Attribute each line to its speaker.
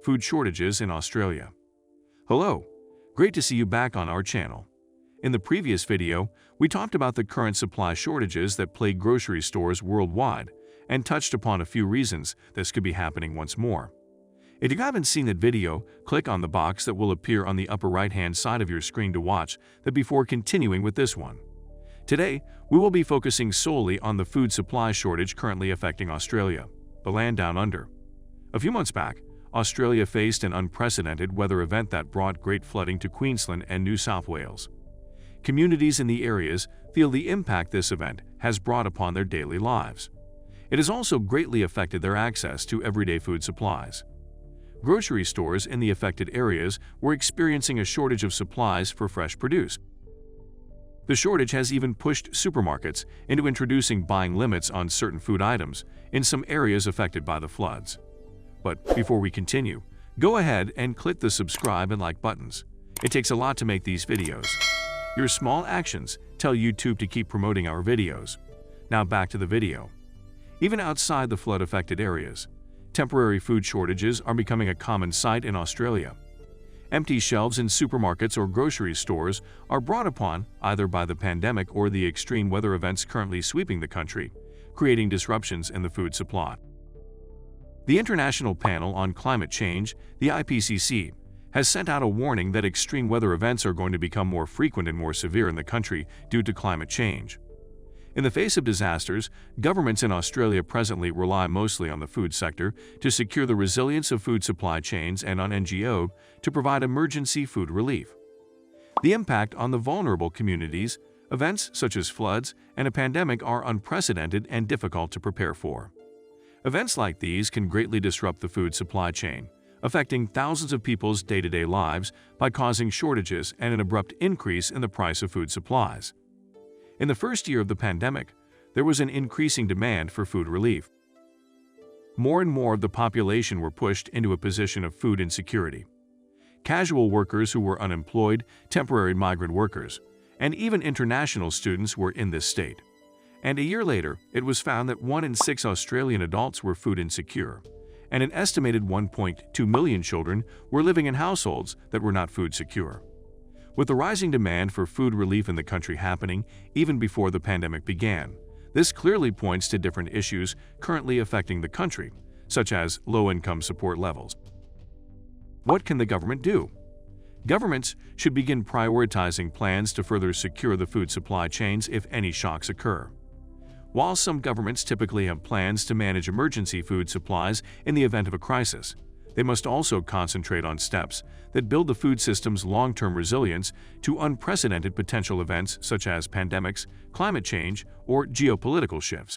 Speaker 1: food shortages in Australia. Hello, great to see you back on our channel. In the previous video, we talked about the current supply shortages that plague grocery stores worldwide and touched upon a few reasons this could be happening once more. If you haven't seen that video, click on the box that will appear on the upper right-hand side of your screen to watch that before continuing with this one. Today, we will be focusing solely on the food supply shortage currently affecting Australia, the land down under. A few months back, Australia faced an unprecedented weather event that brought great flooding to Queensland and New South Wales. Communities in the areas feel the impact this event has brought upon their daily lives. It has also greatly affected their access to everyday food supplies. Grocery stores in the affected areas were experiencing a shortage of supplies for fresh produce. The shortage has even pushed supermarkets into introducing buying limits on certain food items in some areas affected by the floods. But before we continue, go ahead and click the subscribe and like buttons. It takes a lot to make these videos. Your small actions tell YouTube to keep promoting our videos. Now back to the video. Even outside the flood-affected areas, temporary food shortages are becoming a common sight in Australia. Empty shelves in supermarkets or grocery stores are brought upon either by the pandemic or the extreme weather events currently sweeping the country, creating disruptions in the food supply. The International Panel on Climate Change, the IPCC, has sent out a warning that extreme weather events are going to become more frequent and more severe in the country due to climate change. In the face of disasters, governments in Australia presently rely mostly on the food sector to secure the resilience of food supply chains and on NGOs to provide emergency food relief. The impact on the vulnerable communities, events such as floods and a pandemic are unprecedented and difficult to prepare for. Events like these can greatly disrupt the food supply chain, affecting thousands of people's day-to-day lives by causing shortages and an abrupt increase in the price of food supplies. In the first year of the pandemic, there was an increasing demand for food relief. More and more of the population were pushed into a position of food insecurity. Casual workers who were unemployed, temporary migrant workers, and even international students were in this state. And a year later, it was found that 1 in 6 Australian adults were food insecure, and an estimated 1.2 million children were living in households that were not food secure. With the rising demand for food relief in the country happening even before the pandemic began, this clearly points to different issues currently affecting the country, such as low-income support levels. What can the government do? Governments should begin prioritizing plans to further secure the food supply chains if any shocks occur. While some governments typically have plans to manage emergency food supplies in the event of a crisis, they must also concentrate on steps that build the food system's long-term resilience to unprecedented potential events such as pandemics, climate change, or geopolitical shifts.